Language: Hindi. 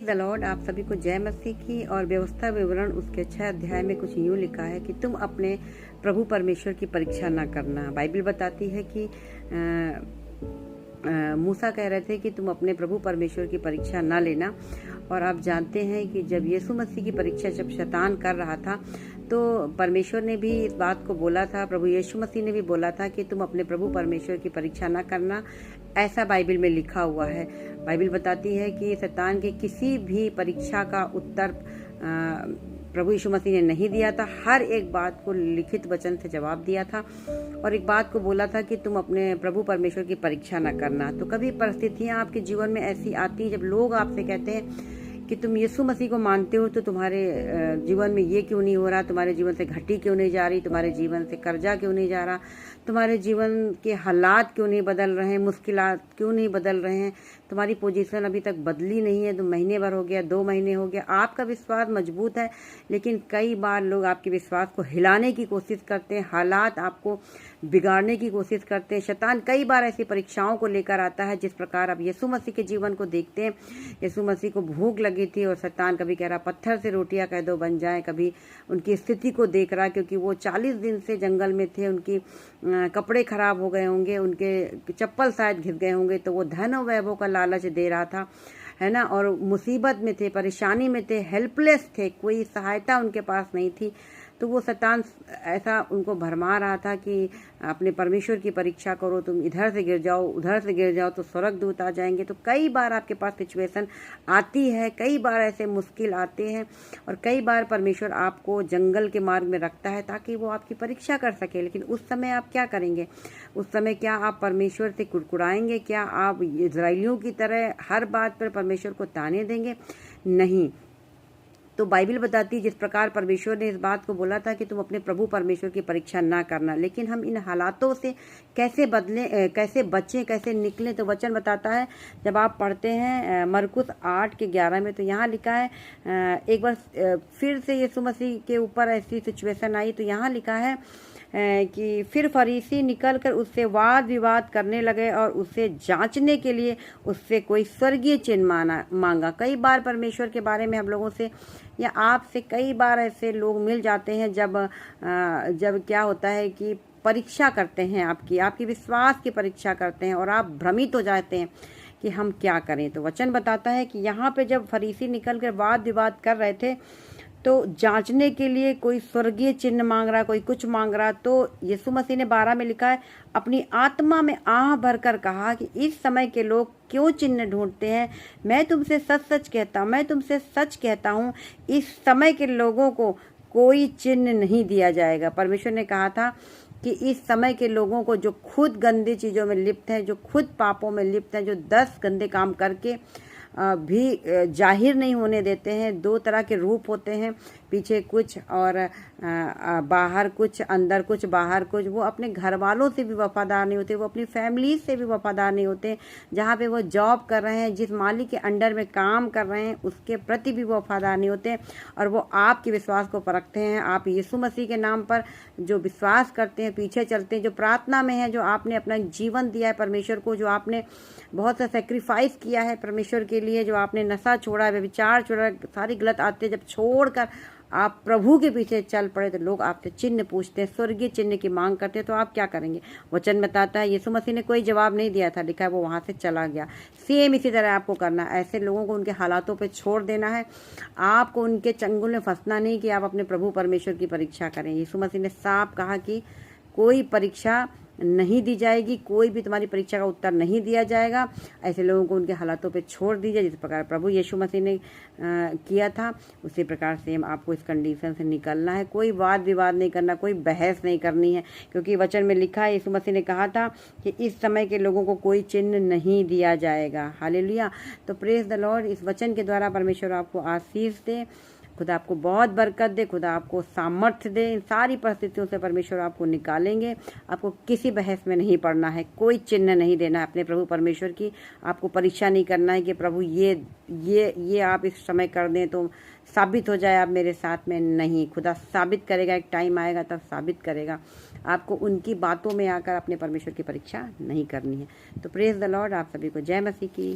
द लॉर्ड, आप सभी को जय मसीह की। और व्यवस्था विवरण उसके 6 अध्याय में कुछ यूँ लिखा है कि तुम अपने प्रभु परमेश्वर की परीक्षा ना करना। बाइबल बताती है कि मूसा कह रहे थे कि तुम अपने प्रभु परमेश्वर की परीक्षा ना लेना। और आप जानते हैं कि जब यीशु मसीह की परीक्षा जब शैतान कर रहा था तो परमेश्वर ने भी इस बात को बोला था, प्रभु यीशु मसीह ने भी बोला था कि तुम अपने प्रभु परमेश्वर की परीक्षा ना करना। ऐसा बाइबल में लिखा हुआ है। बाइबल बताती है कि शैतान के किसी भी परीक्षा का उत्तर प्रभु यीशु मसीह ने नहीं दिया था। हर एक बात को लिखित वचन से जवाब दिया था और एक बात को बोला था कि तुम अपने प्रभु परमेश्वर की परीक्षा न करना। तो कभी परिस्थितियां आपके जीवन में ऐसी आती हैं जब लोग आपसे कहते हैं कि तुम यीशु मसीह को मानते हो तो तुम्हारे जीवन में ये क्यों नहीं हो रहा, तुम्हारे जीवन से घटी क्यों नहीं जा रही, तुम्हारे जीवन से कर्जा क्यों नहीं जा रहा, तुम्हारे जीवन के हालात क्यों नहीं बदल रहे हैं, मुश्किलात क्यों नहीं बदल रहे हैं, तुम्हारी पोजीशन अभी तक बदली नहीं है, 2 महीने भर हो गया, 2 महीने हो गया। आपका विश्वास मजबूत है लेकिन कई बार लोग आपके विश्वास को हिलाने की कोशिश करते हैं, हालात आपको बिगाड़ने की कोशिश करते हैं। शैतान कई बार ऐसी परीक्षाओं को लेकर आता है जिस प्रकार आप यीशु मसीह के जीवन को देखते हैं। यीशु मसीह को भूख लगी थी और शैतान कभी कह रहा पत्थर से रोटियां कह दो बन जाए, कभी उनकी स्थिति को देख रहा क्योंकि वो 40 दिन से जंगल में थे, उनकी कपड़े खराब हो गए होंगे, उनके चप्पल शायद घिस गए होंगे, तो वो धन और वैभव का लालच दे रहा था, है ना। और मुसीबत में थे, परेशानी में थे, हेल्पलेस थे, कोई सहायता उनके पास नहीं थी। तो वो शैतान ऐसा उनको भरमा रहा था कि अपने परमेश्वर की परीक्षा करो, तुम इधर से गिर जाओ उधर से गिर जाओ तो स्वर्गदूत आ जाएंगे। तो कई बार आपके पास सिचुएशन आती है, कई बार ऐसे मुश्किल आते हैं और कई बार परमेश्वर आपको जंगल के मार्ग में रखता है ताकि वो आपकी परीक्षा कर सके। लेकिन उस समय आप क्या करेंगे? उस समय क्या आप परमेश्वर से कुड़कुड़ाएंगे? क्या आप इजराइलियों की तरह हर बात पर परमेश्वर को ताने देंगे? नहीं। तो बाइबल बताती है जिस प्रकार परमेश्वर ने इस बात को बोला था कि तुम अपने प्रभु परमेश्वर की परीक्षा ना करना, लेकिन हम इन हालातों से कैसे कैसे बचें, कैसे निकलें। तो वचन बताता है जब आप पढ़ते हैं मरकुस 8:11 में, तो यहाँ लिखा है एक बार फिर से यीशु मसीह के ऊपर ऐसी सिचुएशन आई, तो यहाँ लिखा है कि फिर फरीसी निकलकर उससे वाद विवाद करने लगे और उसे जांचने के लिए उससे कोई स्वर्गीय चिन्ह मांगा। कई बार परमेश्वर के बारे में हम लोगों से या आपसे कई बार ऐसे लोग मिल जाते हैं जब क्या होता है कि परीक्षा करते हैं, आपकी विश्वास की परीक्षा करते हैं और आप भ्रमित हो जाते हैं कि हम क्या करें। तो वचन बताता है कि यहाँ पे जब फरीसी निकल कर वाद विवाद कर रहे थे तो जांचने के लिए कोई स्वर्गीय चिन्ह मांग रहा, कोई कुछ मांग रहा। तो यीशु मसीह ने 12 में लिखा है, अपनी आत्मा में आह भरकर कहा कि इस समय के लोग क्यों चिन्ह ढूंढते हैं? मैं तुमसे सच कहता हूँ इस समय के लोगों को कोई चिन्ह नहीं दिया जाएगा। परमेश्वर ने कहा था कि इस समय के लोगों को जो खुद गंदी चीज़ों में लिप्त हैं, जो खुद पापों में लिप्त हैं, जो 10 गंदे काम करके भी जाहिर नहीं होने देते हैं। 2 तरह के रूप होते हैं, पीछे कुछ और बाहर कुछ, अंदर कुछ बाहर कुछ। वो अपने घर वालों से भी वफादार नहीं होते, वो अपनी फैमिली से भी वफादार नहीं होते। जहाँ पे वो जॉब कर रहे हैं, जिस मालिक के अंडर में काम कर रहे हैं, उसके प्रति भी वो वफादार नहीं होते और वो आपके विश्वास को परखते हैं। आप यीशु मसीह के नाम पर जो विश्वास करते हैं, पीछे चलते हैं, जो प्रार्थना में है, जो आपने अपना जीवन दिया है परमेश्वर को, जो आपने बहुत सा सेक्रीफाइस किया है परमेश्वर के लिए, जो आपने नशा छोड़ा, व्यभिचार छोड़ा, सारी गलत आदतें जब छोड़कर आप प्रभु के पीछे चल पड़े तो लोग आपसे चिन्ह पूछते हैं, स्वर्गीय चिन्ह की मांग करते हैं। तो आप क्या करेंगे? वचन बताता है यीशु मसीह ने कोई जवाब नहीं दिया था, लिखा है वो वहाँ से चला गया। सेम इसी तरह आपको करना है, ऐसे लोगों को उनके हालातों पे छोड़ देना है। आपको उनके चंगुल में फंसना नहीं कि आप अपने प्रभु परमेश्वर की परीक्षा करें। यीशु मसीह ने साफ कहा कि कोई परीक्षा नहीं दी जाएगी, कोई भी तुम्हारी परीक्षा का उत्तर नहीं दिया जाएगा। ऐसे लोगों को उनके हालातों पे छोड़ दीजिए। जिस प्रकार प्रभु यीशु मसीह ने किया था उसी प्रकार से आपको इस कंडीशन से निकलना है। कोई वाद विवाद नहीं करना, कोई बहस नहीं करनी है, क्योंकि वचन में लिखा है, यीशु मसीह ने कहा था कि इस समय के लोगों को कोई चिन्ह नहीं दिया जाएगा। हालेलुया। तो प्रेज द लॉर्ड। इस वचन के द्वारा परमेश्वर आपको आशीष दे, खुदा आपको बहुत बरकत दे, खुदा आपको सामर्थ्य दे। इन सारी परिस्थितियों से परमेश्वर आपको निकालेंगे। आपको किसी बहस में नहीं पड़ना है, कोई चिन्ह नहीं देना है अपने प्रभु परमेश्वर की। आपको परीक्षा नहीं करना है कि प्रभु ये आप इस समय कर दें तो साबित हो जाए आप मेरे साथ में। नहीं, खुदा साबित करेगा, एक टाइम आएगा तब साबित करेगा। आपको उनकी बातों में आकर अपने परमेश्वर की परीक्षा नहीं करनी है। तो प्रेज द लॉर्ड। आप सभी को जय मसीह की।